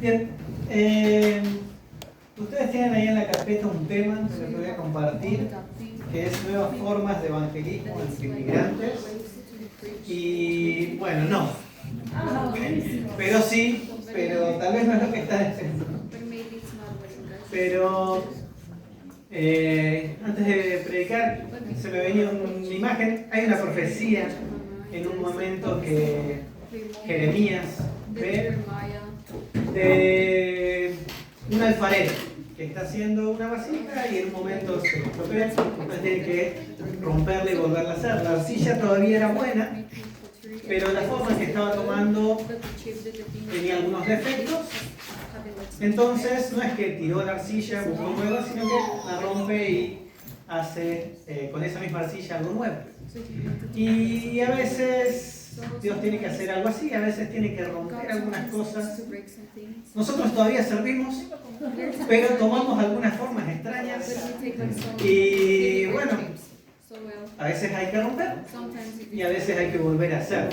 Bien, ustedes tienen ahí en la carpeta un tema que les voy a compartir, que es nuevas formas de evangelismo entre inmigrantes. Y bueno, no, pero sí, pero tal vez no es lo que está diciendo. Pero antes de predicar, se me venía una imagen. Hay una profecía en un momento que Jeremías ve de un alfarero que está haciendo una vasija y en un momento se estropea, entonces tiene que romperla y volverla a hacer. La arcilla todavía era buena, pero la forma que estaba tomando tenía algunos defectos. Entonces no es que tiró la arcilla, buscó nueva, sino que la rompe y hace con esa misma arcilla algo nuevo. Y a veces Dios tiene que hacer algo así, a veces tiene que romper algunas cosas. Nosotros todavía servimos, pero tomamos algunas formas extrañas y bueno, a veces hay que romper y a veces hay que volver a hacer.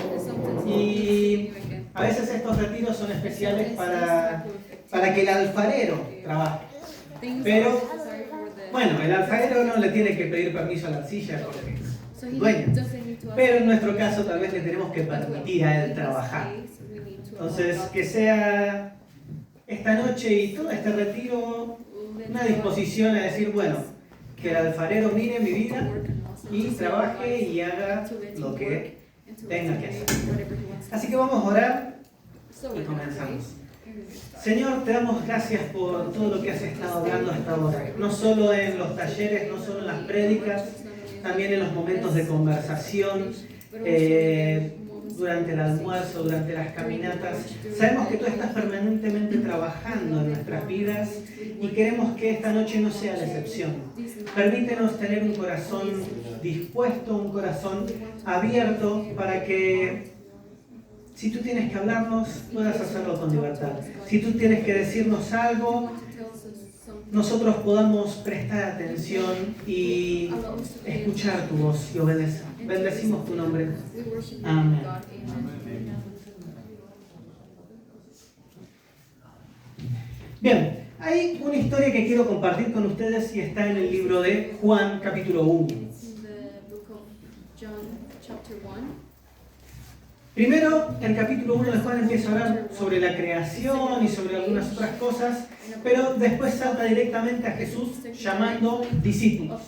Y a veces estos retiros son especiales para que el alfarero trabaje. Pero bueno, el alfarero no le tiene que pedir permiso a la arcilla porque es dueño. Pero en nuestro caso tal vez le tenemos que permitir a él trabajar. Entonces, que sea esta noche y todo este retiro una disposición a decir, bueno, que el alfarero mire mi vida y trabaje y haga lo que tenga que hacer. Así que vamos a orar y comenzamos. Señor, te damos gracias por todo lo que has estado hablando hasta ahora. No solo en los talleres, no solo en las prédicas, también en los momentos de conversación, durante el almuerzo, durante las caminatas. Sabemos que tú estás permanentemente trabajando en nuestras vidas y queremos que esta noche no sea la excepción. Permítenos tener un corazón dispuesto, un corazón abierto para que si tú tienes que hablarnos, puedas hacerlo con libertad. Si tú tienes que decirnos algo, nosotros podamos prestar atención y escuchar tu voz y obedecer. Bendecimos tu nombre. Amén. Bien, hay una historia que quiero compartir con ustedes y está en el libro de Juan, capítulo 1. Primero, el capítulo 1 de Juan empieza a hablar sobre la creación y sobre algunas otras cosas, pero después salta directamente a Jesús llamando discípulos.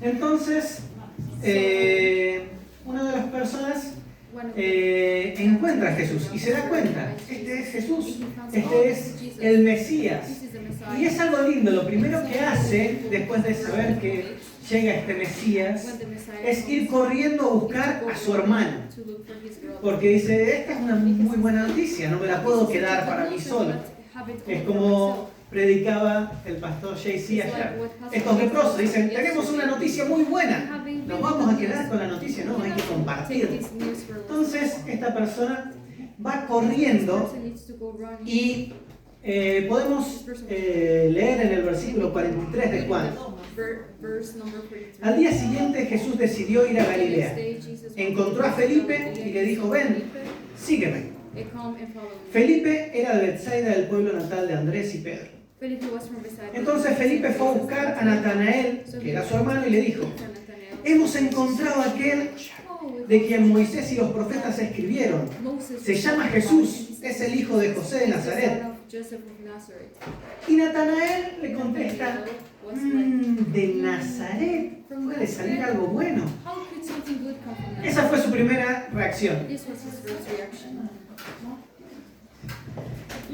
Entonces, una de las personas encuentra a Jesús y se da cuenta, este es Jesús, este es el Mesías. Y es algo lindo, lo primero que hace después de saber que llega este Mesías es ir corriendo a buscar a su hermano, porque dice, esta es una muy buena noticia, no me la puedo quedar para mí solo. Es como predicaba el pastor JC ayer. Estos leprosos dicen, tenemos una noticia muy buena, nos vamos a quedar con la noticia, no, hay que compartirla. Entonces esta persona va corriendo y podemos leer en el versículo 43 de Juan. Al día siguiente Jesús decidió ir a Galilea. Encontró a Felipe y le dijo, ven, sígueme. Felipe era de Betsaida, del pueblo natal de Andrés y Pedro. Entonces Felipe fue a buscar a Natanael, que era su hermano, y le dijo, hemos encontrado a aquel de quien Moisés y los profetas escribieron. Se llama Jesús, es el hijo de José de Nazaret. Y Natanael le contesta, de Nazaret puede salir algo bueno. Esa fue su primera reacción.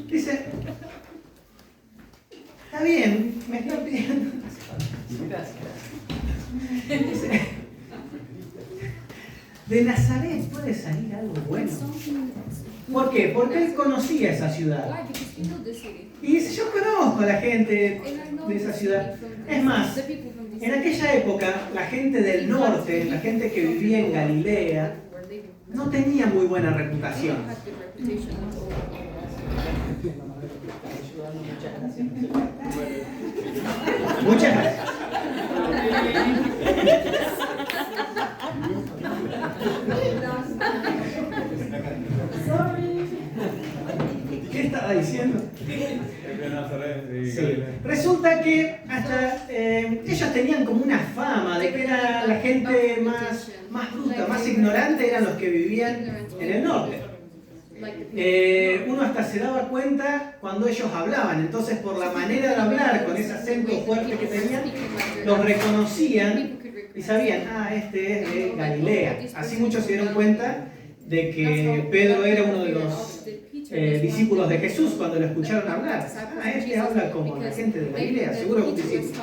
Dice, está bien, me está pidiendo. Dice, de Nazaret puede salir algo bueno. ¿Por qué? Porque él conocía esa ciudad. Y dice, yo conozco a la gente de esa ciudad. Es más, en aquella época, la gente del norte, la gente que vivía en Galilea, no tenía muy buena reputación. Muchas gracias. estaba diciendo? Sí. Resulta que hasta ellos tenían como una fama de que era la gente más bruta, más ignorante, eran los que vivían en el norte. Uno hasta se daba cuenta cuando ellos hablaban, entonces por la manera de hablar, con ese acento fuerte que tenían, los reconocían y sabían, este es de Galilea. Así muchos se dieron cuenta de que Pedro era uno de los discípulos de Jesús cuando lo escucharon hablar. Este habla como la gente de Galilea, seguro que un discípulo.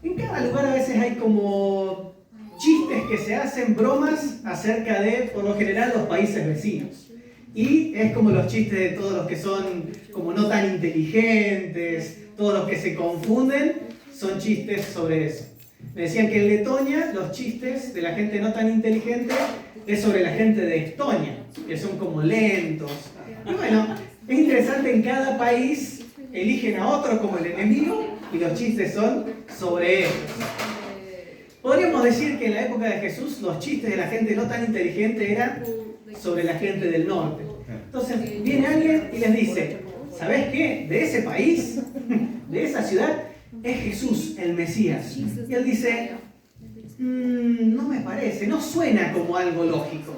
En cada lugar a veces hay como chistes que se hacen, bromas acerca de, por lo general, los países vecinos. Y es como los chistes de todos los que son como no tan inteligentes, todos los que se confunden, son chistes sobre eso. Me decían que en Letonia los chistes de la gente no tan inteligente es sobre la gente de Estonia, que son como lentos. Y bueno, es interesante, en cada país eligen a otro como el enemigo y los chistes son sobre ellos. Podríamos decir que en la época de Jesús los chistes de la gente no tan inteligente eran sobre la gente del norte. Entonces viene alguien y les dice, ¿sabés qué? De ese país, de esa ciudad, es Jesús el Mesías. Y él dice, no me parece, no suena como algo lógico.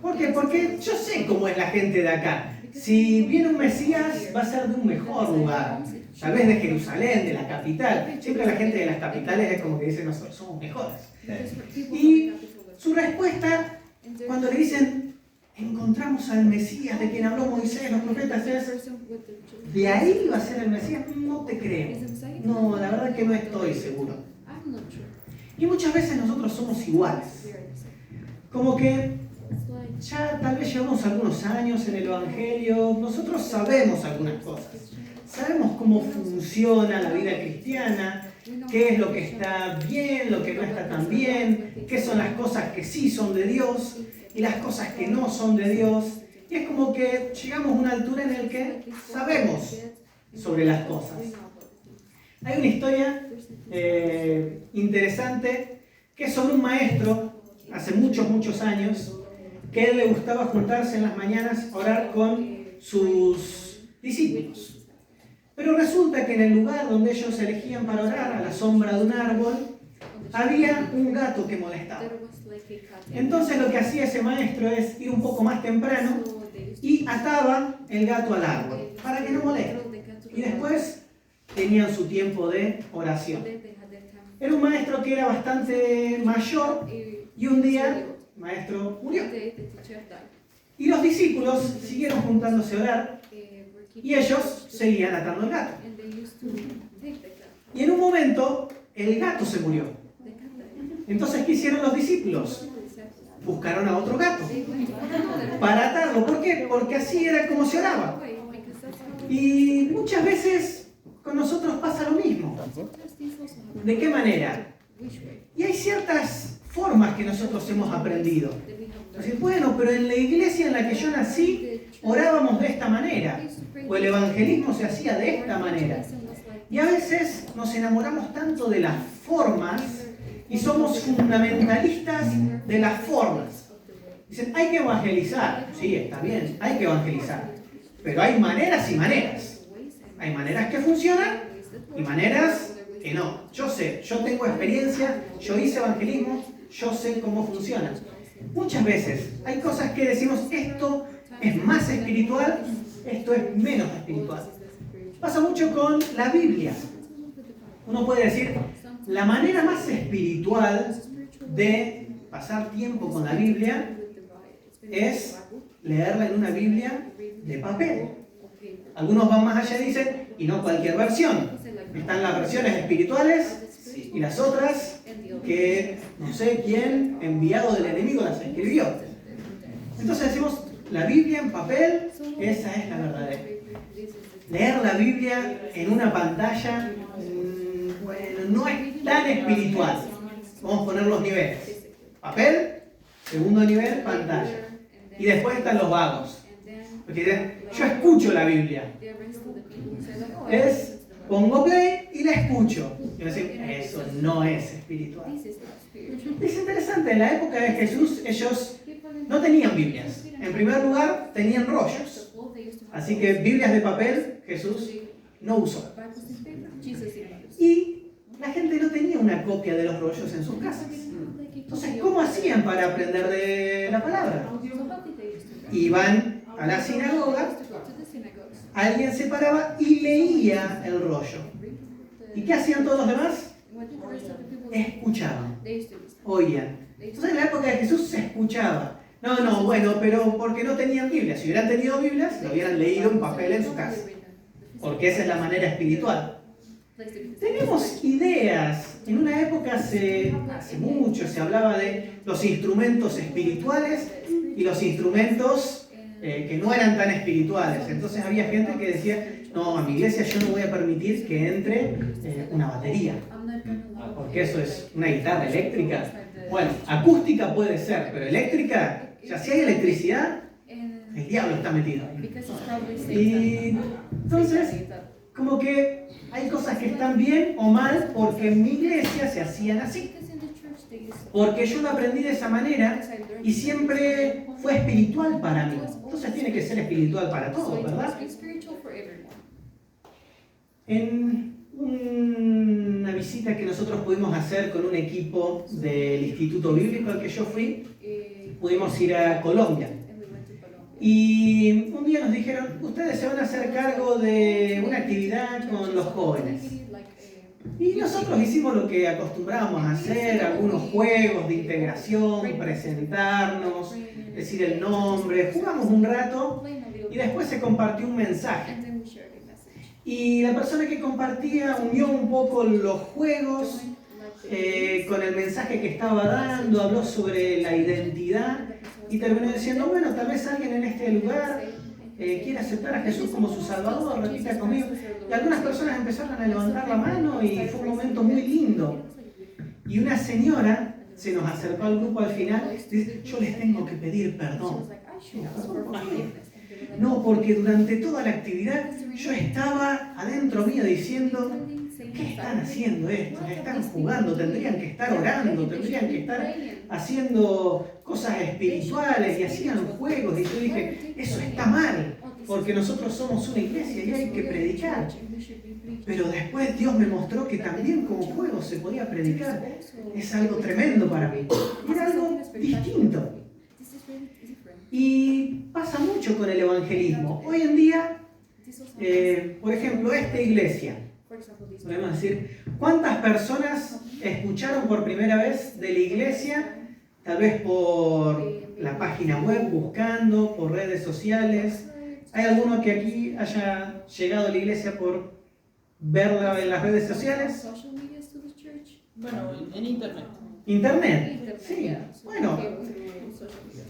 ¿Por qué? Porque yo sé cómo es la gente de acá. Si viene un Mesías, va a ser de un mejor lugar. Tal vez de Jerusalén, de la capital. Siempre la gente de las capitales es como que dice, nosotros somos mejores. Y su respuesta, cuando le dicen, encontramos al Mesías de quien habló Moisés, los profetas, es, ¿de ahí va a ser el Mesías? No te creo. No, la verdad que no estoy seguro. Y muchas veces nosotros somos iguales. Como que ya tal vez llevamos algunos años en el Evangelio, nosotros sabemos algunas cosas. Sabemos cómo funciona la vida cristiana, qué es lo que está bien, lo que no está tan bien, qué son las cosas que sí son de Dios y las cosas que no son de Dios. Y es como que llegamos a una altura en la que sabemos sobre las cosas. Hay una historia interesante que es sobre un maestro, hace muchos años, que a él le gustaba juntarse en las mañanas a orar con sus discípulos. Pero resulta que en el lugar donde ellos elegían para orar, a la sombra de un árbol, había un gato que molestaba. Entonces lo que hacía ese maestro es ir un poco más temprano y ataba el gato al árbol para que no moleste. Y después tenían su tiempo de oración. Era un maestro que era bastante mayor y un día el maestro murió. Y los discípulos siguieron juntándose a orar y ellos seguían atando el gato. Y en un momento el gato se murió. Entonces, ¿qué hicieron los discípulos? Buscaron a otro gato para atarlo. ¿Por qué? Porque así era como se oraba. Y muchas veces con nosotros pasa lo mismo. ¿De qué manera? Y hay ciertas formas que nosotros hemos aprendido. Entonces, bueno, pero en la iglesia en la que yo nací orábamos de esta manera, o el evangelismo se hacía de esta manera. Y a veces nos enamoramos tanto de las formas y somos fundamentalistas de las formas. Dicen, hay que evangelizar. Sí, está bien, hay que evangelizar. Pero hay maneras y maneras. Hay maneras que funcionan y maneras que no. Yo sé, yo tengo experiencia, yo hice evangelismo, yo sé cómo funciona. Muchas veces hay cosas que decimos, esto es más espiritual, esto es menos espiritual. Pasa mucho con la Biblia. Uno puede decir, la manera más espiritual de pasar tiempo con la Biblia es leerla en una Biblia de papel. Algunos van más allá y dicen, y no cualquier versión. Están las versiones espirituales y las otras que no sé quién, enviado del enemigo, las escribió. Entonces decimos, la Biblia en papel, esa es la verdadera. Leer la Biblia en una pantalla, bueno, no es tan espiritual. Vamos a poner los niveles. Papel, segundo nivel, pantalla. Y después están los vagos. Porque dicen, yo escucho la Biblia. Pongo play y la escucho. Y yo digo, eso no es espiritual. Es interesante, en la época de Jesús ellos no tenían Biblias. En primer lugar, tenían rollos. Así que Biblias de papel Jesús no usó. Y la gente no tenía una copia de los rollos en sus casas. Entonces, ¿cómo hacían para aprender de la palabra? Iban a la sinagoga, alguien se paraba y leía el rollo. ¿Y qué hacían todos los demás? Escuchaban, oían. Entonces, en la época de Jesús se escuchaba. No, bueno, pero porque no tenían Biblia. Si hubieran tenido Biblias, lo hubieran leído en papel en su casa. Porque esa es la manera espiritual. Tenemos ideas. En una época, hace mucho, se hablaba de los instrumentos espirituales y los instrumentos que no eran tan espirituales. Entonces había gente que decía, no, a mi iglesia yo no voy a permitir que entre una batería, porque eso es una guitarra eléctrica. Bueno, acústica puede ser, pero eléctrica, ya si hay electricidad, el diablo está metido. Y entonces, como que hay cosas que están bien o mal porque en mi iglesia se hacían así. Porque yo lo aprendí de esa manera y siempre fue espiritual para mí. Entonces tiene que ser espiritual para todos, ¿verdad? En una visita que nosotros pudimos hacer con un equipo del Instituto Bíblico al que yo fui, pudimos ir a Colombia. Y un día nos dijeron, ustedes se van a hacer cargo de una actividad con los jóvenes. Y nosotros hicimos lo que acostumbrábamos a hacer, algunos juegos de integración, presentarnos, decir el nombre, jugamos un rato y después se compartió un mensaje. Y la persona que compartía unió un poco los juegos con el mensaje que estaba dando, habló sobre la identidad y terminó diciendo, bueno, tal vez alguien en este lugar quiere aceptar a Jesús como su Salvador, repita conmigo. Y algunas personas empezaron a levantar la mano y fue un momento muy lindo. Y una señora se nos acercó al grupo al final y dice, yo les tengo que pedir perdón. No, porque durante toda la actividad yo estaba adentro mío diciendo, ¿qué están haciendo esto? Están jugando, tendrían que estar orando, tendrían que estar haciendo cosas espirituales y hacían juegos. Y yo dije, eso está mal, porque nosotros somos una iglesia y hay que predicar. Pero después Dios me mostró que también como juego se podía predicar. Es algo tremendo para mí. Era algo distinto. Y pasa mucho con el evangelismo. Hoy en día, por ejemplo, esta iglesia, podemos decir, ¿cuántas personas escucharon por primera vez de la iglesia? Tal vez por la página web, buscando, por redes sociales. ¿Hay alguno que aquí haya llegado a la iglesia por verla en las redes sociales? Bueno, en internet. ¿Internet? Sí, bueno.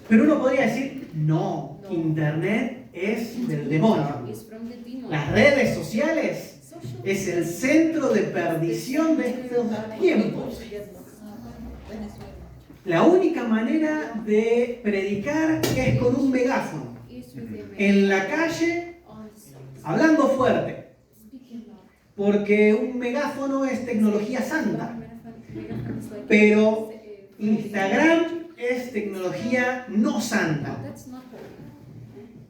Pero uno podría decir, no, internet es del demonio. Las redes sociales es el centro de perdición de estos tiempos. La única manera de predicar es con un megáfono. En la calle, hablando fuerte. Porque un megáfono es tecnología santa. Pero Instagram es tecnología no santa.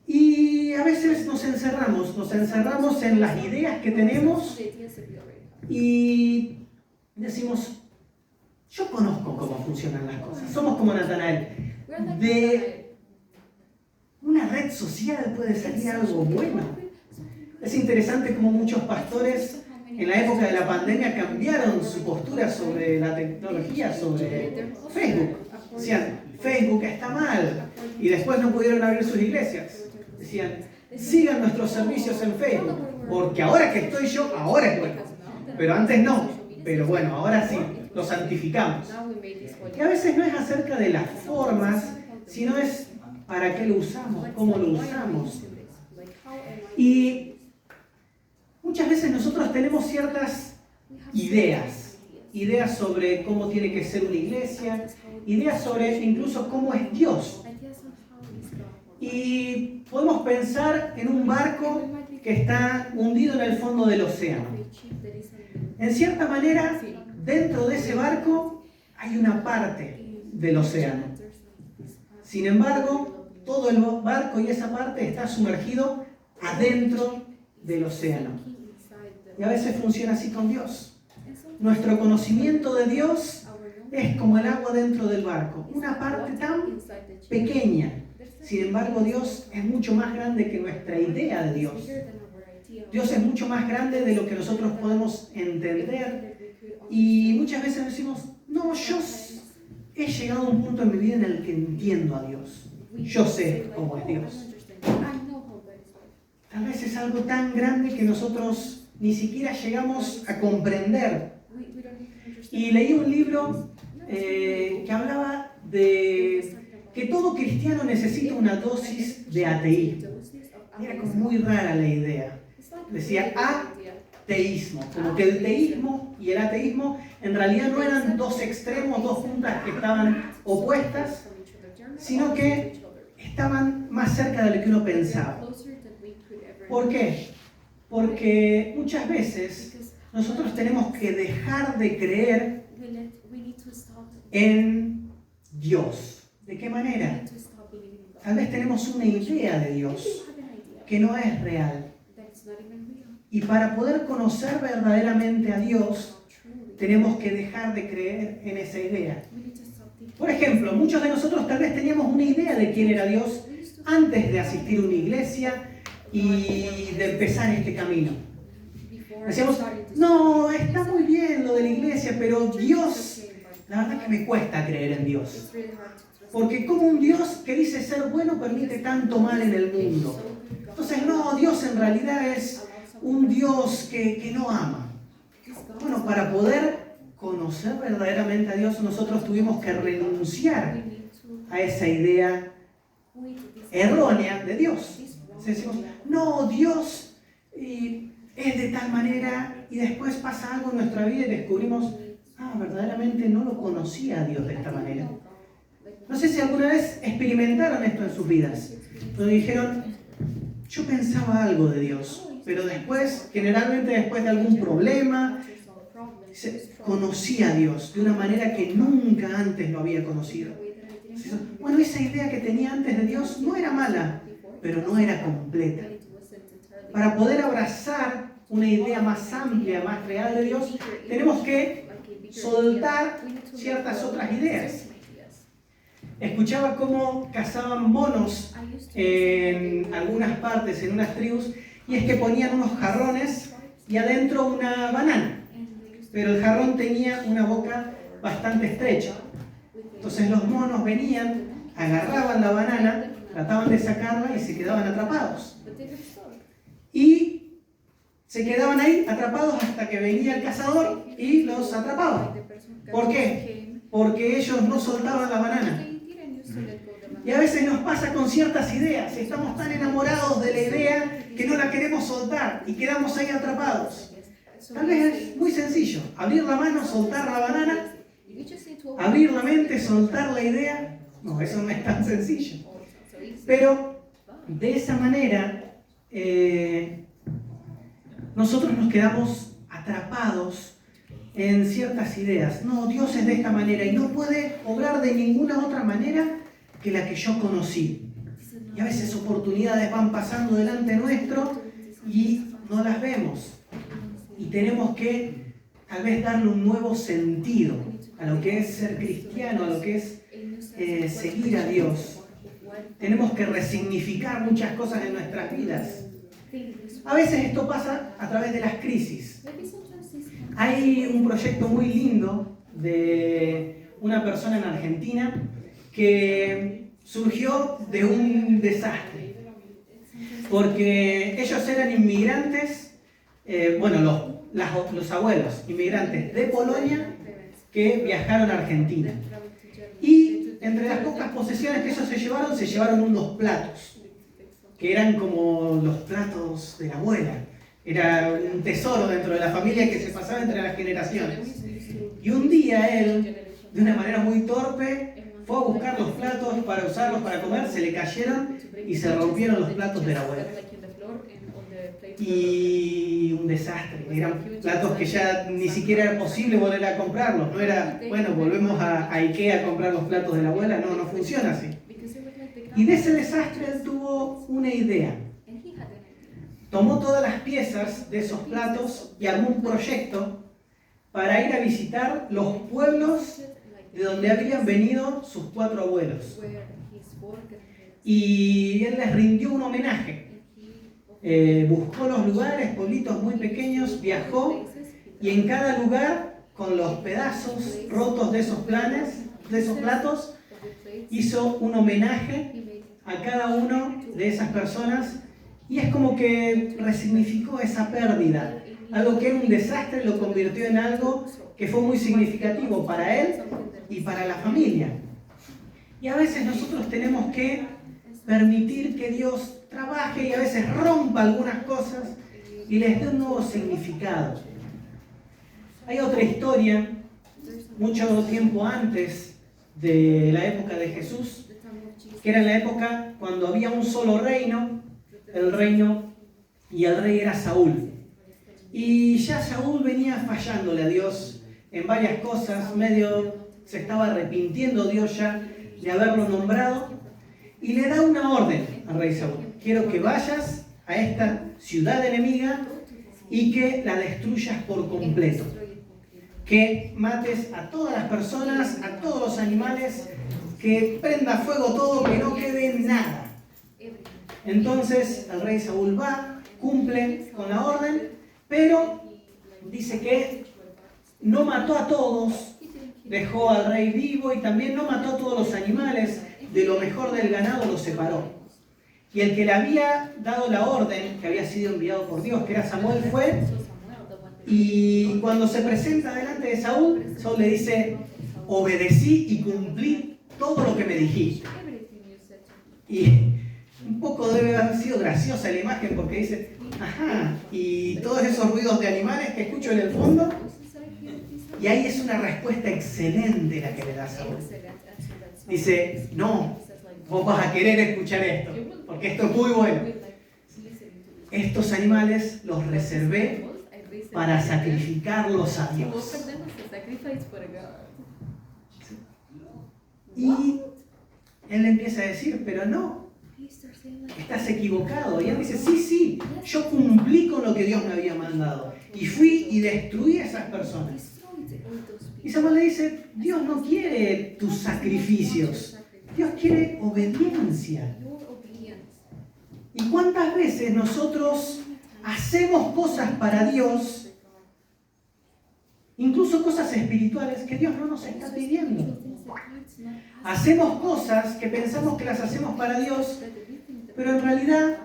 Y a veces nos encerramos en las ideas que tenemos y decimos, yo conozco cómo funcionan las cosas. Somos como Natanael. De una red social puede salir algo bueno. Es interesante cómo muchos pastores en la época de la pandemia cambiaron su postura sobre la tecnología, sobre Facebook. Decían, Facebook está mal. Y después no pudieron abrir sus iglesias. Decían, sigan nuestros servicios en Facebook. Porque ahora que estoy yo, ahora es bueno. Pero antes no. Pero bueno, ahora sí, lo santificamos. Y a veces no es acerca de las formas, sino es para qué lo usamos, cómo lo usamos. Y muchas veces nosotros tenemos ciertas ideas sobre cómo tiene que ser una iglesia, ideas sobre incluso cómo es Dios. Y podemos pensar en un barco que está hundido en el fondo del océano. En cierta manera, dentro de ese barco hay una parte del océano. Sin embargo, todo el barco y esa parte está sumergido adentro del océano. Y a veces funciona así con Dios. Nuestro conocimiento de Dios es como el agua dentro del barco, una parte tan pequeña. Sin embargo, Dios es mucho más grande que nuestra idea de Dios. Dios es mucho más grande de lo que nosotros podemos entender. Y muchas veces decimos, no, yo he llegado a un punto en mi vida en el que entiendo a Dios. Yo sé cómo es Dios. Tal vez es algo tan grande que nosotros ni siquiera llegamos a comprender. Y leí un libro que hablaba de que todo cristiano necesita una dosis de ateísmo. Era como muy rara la idea. Decía ateísmo, como que el teísmo y el ateísmo en realidad no eran dos extremos, dos puntas que estaban opuestas, sino que estaban más cerca de lo que uno pensaba. ¿Por qué? Porque muchas veces nosotros tenemos que dejar de creer en Dios. ¿De qué manera? Tal vez tenemos una idea de Dios que no es real. Y para poder conocer verdaderamente a Dios, tenemos que dejar de creer en esa idea. Por ejemplo, muchos de nosotros tal vez teníamos una idea de quién era Dios antes de asistir a una iglesia y de empezar este camino. Decíamos, no, está muy bien lo de la iglesia, pero Dios, la verdad que me cuesta creer en Dios. Porque como un Dios que dice ser bueno permite tanto mal en el mundo. Entonces, no, Dios en realidad es un Dios que no ama. Bueno, para poder conocer verdaderamente a Dios, nosotros tuvimos que renunciar a esa idea errónea de Dios. Decimos, no, Dios es de tal manera, y después pasa algo en nuestra vida y descubrimos, verdaderamente no lo conocía a Dios de esta manera. No sé si alguna vez experimentaron esto en sus vidas, donde dijeron, yo pensaba algo de Dios, pero después, generalmente después de algún problema, conocí a Dios de una manera que nunca antes lo había conocido. Bueno, esa idea que tenía antes de Dios no era mala, pero no era completa. Para poder abrazar una idea más amplia, más real de Dios, tenemos que soltar ciertas otras ideas. Escuchaba cómo cazaban monos en algunas partes, en unas tribus, y es que ponían unos jarrones y adentro una banana. Pero el jarrón tenía una boca bastante estrecha. Entonces los monos venían, agarraban la banana, trataban de sacarla y se quedaban atrapados. Y se quedaban ahí atrapados hasta que venía el cazador y los atrapaba. ¿Por qué? Porque ellos no soltaban la banana. Y a veces nos pasa con ciertas ideas. Estamos tan enamorados de la idea que no la queremos soltar y quedamos ahí atrapados. Tal vez es muy sencillo. Abrir la mano, soltar la banana. Abrir la mente, soltar la idea. No, eso no es tan sencillo. Pero de esa manera nosotros nos quedamos atrapados en ciertas ideas. No, Dios es de esta manera y no puede obrar de ninguna otra manera que la que yo conocí. Y a veces oportunidades van pasando delante nuestro y no las vemos. Y tenemos que tal vez darle un nuevo sentido a lo que es ser cristiano, a lo que es seguir a Dios. Tenemos que resignificar muchas cosas en nuestras vidas. A veces esto pasa a través de las crisis. Hay un proyecto muy lindo de una persona en Argentina que surgió de un desastre. Porque ellos eran inmigrantes, los abuelos, inmigrantes de Polonia que viajaron a Argentina. Y entre las pocas posesiones que ellos se llevaron unos platos, que eran como los platos de la abuela. Era un tesoro dentro de la familia que se pasaba entre las generaciones. Y un día él, de una manera muy torpe, fue a buscar los platos para usarlos para comer, se le cayeron y se rompieron los platos de la abuela. Y un desastre. Eran platos que ya ni siquiera era posible volver a comprarlos. No era, bueno, volvemos a Ikea a comprar los platos de la abuela. No, no funciona así. Y de ese desastre él tuvo una idea. tomó todas las piezas de esos platos y armó un proyecto para ir a visitar los pueblos de donde habían venido sus 4 abuelos. Y él les rindió un homenaje. Buscó los lugares, pueblitos muy pequeños, viajó y en cada lugar, con los pedazos rotos de esos platos, hizo un homenaje a cada uno de esas personas y es como que resignificó esa pérdida. Algo que era un desastre lo convirtió en algo que fue muy significativo para él y para la familia. Y a veces nosotros tenemos que permitir que Dios trabaje y a veces rompa algunas cosas y les dé un nuevo significado. Hay otra historia, mucho tiempo antes de la época de Jesús, que era la época cuando había un solo reino, el rey era Saúl. Y ya Saúl venía fallándole a Dios en varias cosas, medio se estaba arrepintiendo Dios ya de haberlo nombrado, y le da una orden al rey Saúl: quiero que vayas a esta ciudad enemiga y que la destruyas por completo, que mates a todas las personas, a todos los animales, que prenda fuego todo, que no quede nada. Entonces el rey Saúl va, cumple con la orden, pero dice que no mató a todos, dejó al rey vivo y también no mató a todos los animales, de lo mejor del ganado lo separó. Y el que le había dado la orden, que había sido enviado por Dios, que era Samuel, fue, y cuando se presenta delante de Saúl, Saúl le dice: obedecí y cumplí todo lo que me dijiste. Y un poco debe haber sido graciosa la imagen porque dice: ajá, y todos esos ruidos de animales que escucho en el fondo. Y ahí es una respuesta excelente la que le da Saúl. Dice: no, vos vas a querer escuchar esto, porque esto es muy bueno. Estos animales los reservé para sacrificarlos a Dios. Y él empieza a decir: pero no, estás equivocado. Y él dice: sí, yo cumplí con lo que Dios me había mandado. Y fui y destruí a esas personas. Y Samuel le dice: Dios no quiere tus sacrificios, Dios quiere obediencia. ¿Y cuántas veces nosotros hacemos cosas para Dios, incluso cosas espirituales, que Dios no nos está pidiendo? Hacemos cosas que pensamos que las hacemos para Dios, pero en realidad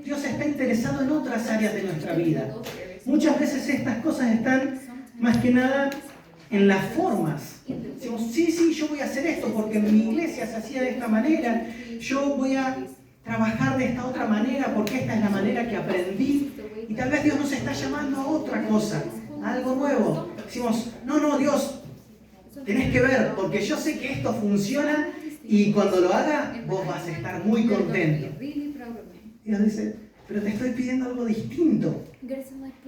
Dios está interesado en otras áreas de nuestra vida. Muchas veces estas cosas están más que nada en las formas. Decimos: sí, yo voy a hacer esto porque en mi iglesia se hacía de esta manera, yo voy a trabajar de esta otra manera porque esta es la manera que aprendí. Y tal vez Dios nos está llamando a otra cosa, a algo nuevo. Decimos: no, Dios, tenés que ver, porque yo sé que esto funciona y cuando lo haga vos vas a estar muy contento. Y Dios dice: pero te estoy pidiendo algo distinto.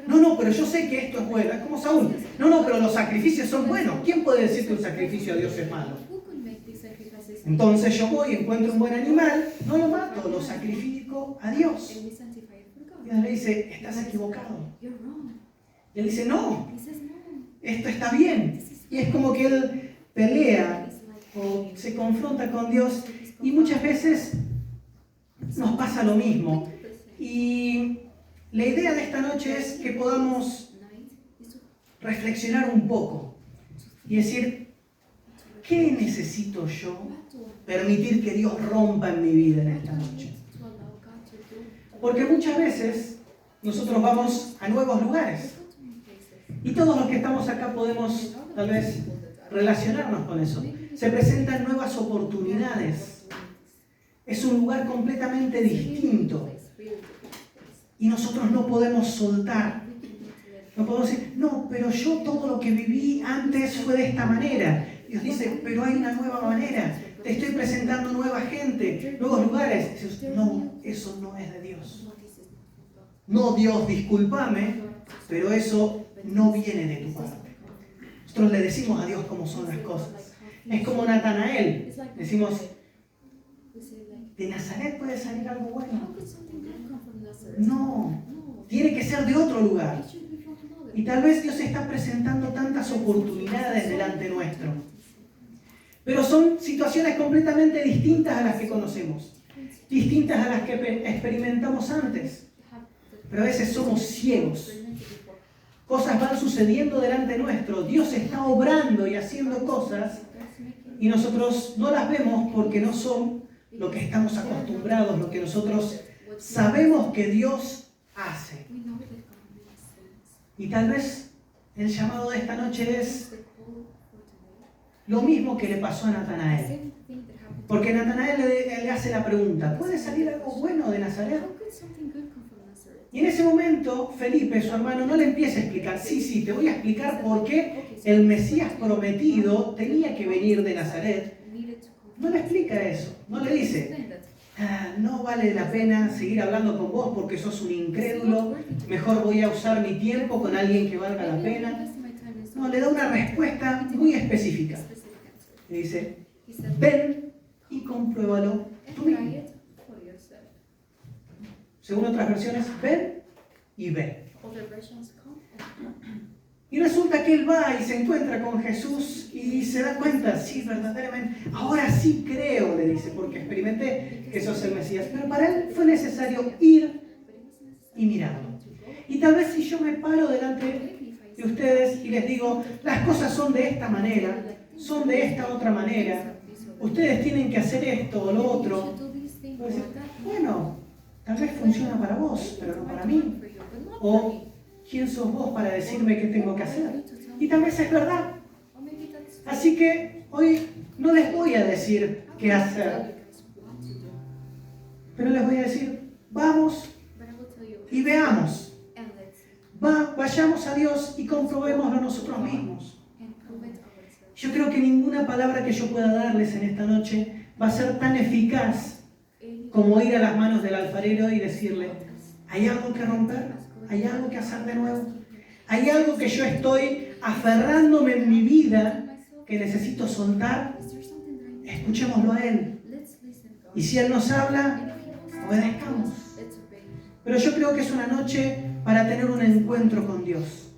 No, pero yo sé que esto es bueno. Es como Saúl: no, pero los sacrificios son buenos. ¿Quién puede decir que un sacrificio a Dios es malo? Entonces yo voy, encuentro un buen animal, no lo mato, lo sacrifico a Dios. Y él le dice: estás equivocado. Y él dice: no, esto está bien. Y es como que él pelea o se confronta con Dios, y muchas veces nos pasa lo mismo. Y la idea de esta noche es que podamos reflexionar un poco y decir: ¿qué necesito yo permitir que Dios rompa en mi vida en esta noche? Porque muchas veces nosotros vamos a nuevos lugares y todos los que estamos acá podemos tal vez relacionarnos con eso. Se presentan nuevas oportunidades. Es un lugar completamente distinto. Y nosotros no podemos soltar. No podemos decir: no, pero yo todo lo que viví antes fue de esta manera. Dios dice: pero hay una nueva manera. Te estoy presentando nueva gente, nuevos lugares. Y dices: no, eso no es de Dios. No, Dios, discúlpame, pero eso no viene de tu parte. Nosotros le decimos a Dios cómo son las cosas. Es como Natanael. Decimos: ¿de Nazaret puede salir algo bueno? No, tiene que ser de otro lugar. Y tal vez Dios está presentando tantas oportunidades delante nuestro. Pero son situaciones completamente distintas a las que conocemos, distintas a las que experimentamos antes. Pero a veces somos ciegos. Cosas van sucediendo delante nuestro. Dios está obrando y haciendo cosas y nosotros no las vemos porque no son lo que estamos acostumbrados, lo que nosotros sabemos que Dios hace. Y tal vez el llamado de esta noche es lo mismo que le pasó a Natanael. Porque Natanael le hace la pregunta, ¿puede salir algo bueno de Nazaret? Y en ese momento Felipe, su hermano, no le empieza a explicar, sí, te voy a explicar por qué el Mesías prometido tenía que venir de Nazaret. No le explica eso, no le dice, no vale la pena seguir hablando con vos porque sos un incrédulo, mejor voy a usar mi tiempo con alguien que valga la pena. No, le da una respuesta muy específica. Le dice, ven y compruébalo tú mismo. Según otras versiones, ven y ve. Y resulta que él va y se encuentra con Jesús y se da cuenta, sí, verdaderamente, ahora sí creo, le dice, porque experimenté que sos el Mesías. Pero para él fue necesario ir y mirarlo. Y tal vez si yo me paro delante de ustedes y les digo, las cosas son de esta manera, son de esta otra manera, ustedes tienen que hacer esto o lo otro, pues, bueno, tal vez funciona para vos, pero no para mí. O, ¿quién sos vos para decirme qué tengo que hacer? Y tal vez es verdad. Así que hoy no les voy a decir qué hacer, pero les voy a decir, vamos y veamos. Vayamos a Dios y comprobémoslo nosotros mismos. Yo creo que ninguna palabra que yo pueda darles en esta noche va a ser tan eficaz como ir a las manos del alfarero y decirle, ¿hay algo que romper? ¿Hay algo que hacer de nuevo? ¿Hay algo que yo estoy aferrándome en mi vida que necesito soltar? Escuchémoslo a Él. Y si Él nos habla, obedezcamos. Pero yo creo que es una noche para tener un encuentro con Dios.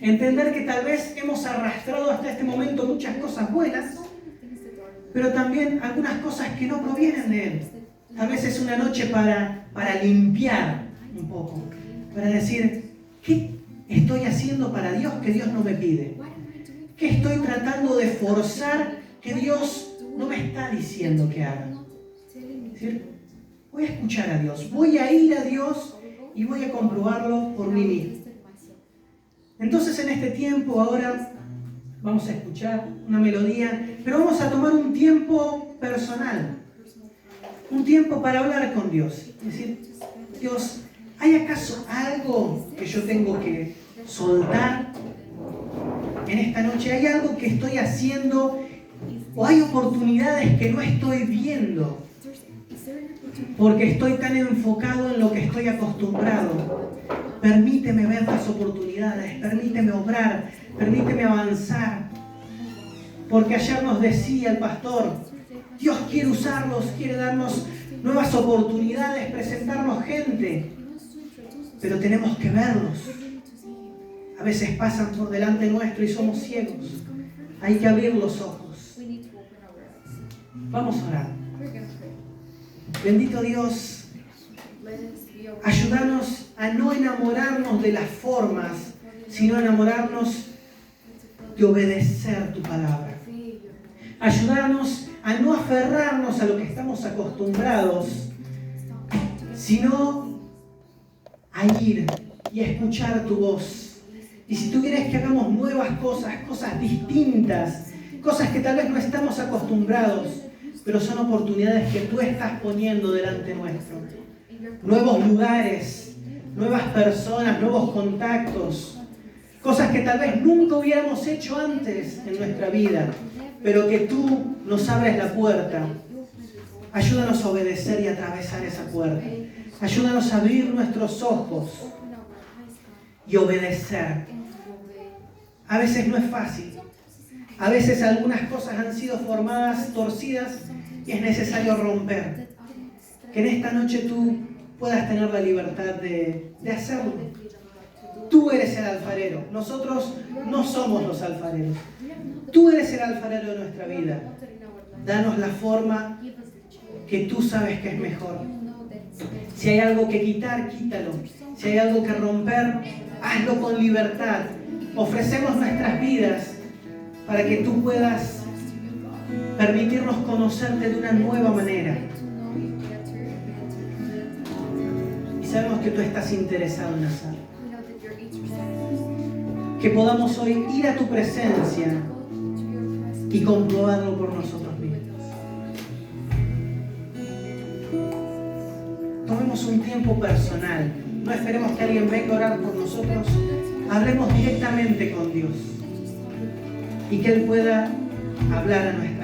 Entender que tal vez hemos arrastrado hasta este momento muchas cosas buenas, pero también algunas cosas que no provienen de Él. Tal vez es una noche para limpiar un poco, para decir, ¿qué estoy haciendo para Dios que Dios no me pide? ¿Qué estoy tratando de forzar que Dios no me está diciendo que haga? Es decir, voy a escuchar a Dios, voy a ir a Dios y voy a comprobarlo por mí mismo. Entonces en este tiempo ahora vamos a escuchar una melodía, pero vamos a tomar un tiempo personal. Un tiempo para hablar con Dios. Es decir, Dios, ¿hay acaso algo que yo tengo que soltar en esta noche? ¿Hay algo que estoy haciendo? ¿O hay oportunidades que no estoy viendo? Porque estoy tan enfocado en lo que estoy acostumbrado. Permíteme ver las oportunidades, permíteme obrar, permíteme avanzar. Porque ayer nos decía el pastor, Dios quiere usarnos, quiere darnos nuevas oportunidades, presentarnos gente, pero tenemos que verlos. A veces pasan por delante nuestro y somos ciegos. Hay que abrir los ojos. Vamos a orar. Bendito Dios, ayúdanos a no enamorarnos de las formas, sino a enamorarnos de obedecer tu palabra. Ayúdanos a no aferrarnos a lo que estamos acostumbrados, sino a ir y a escuchar tu voz. Y si tú quieres que hagamos nuevas cosas, cosas distintas, cosas que tal vez no estamos acostumbrados, pero son oportunidades que tú estás poniendo delante nuestro. Nuevos lugares, nuevas personas, nuevos contactos, cosas que tal vez nunca hubiéramos hecho antes en nuestra vida, pero que tú nos abres la puerta. Ayúdanos a obedecer y a atravesar esa puerta. Ayúdanos a abrir nuestros ojos y obedecer. A veces no es fácil. A veces algunas cosas han sido formadas, torcidas, y es necesario romper. Que en esta noche tú puedas tener la libertad de hacerlo. Tú eres el alfarero. Nosotros no somos los alfareros. Tú eres el alfarero de nuestra vida. Danos la forma que tú sabes que es mejor. Si hay algo que quitar, quítalo. Si hay algo que romper, hazlo con libertad. Ofrecemos nuestras vidas para que tú puedas permitirnos conocerte de una nueva manera. Y sabemos que tú estás interesado en hacerlo. Que podamos hoy ir a tu presencia y comprobarlo por nosotros mismos. Tomemos un tiempo personal. No esperemos que alguien venga a orar por nosotros. Hablemos directamente con Dios y que Él pueda hablar a nuestra vida.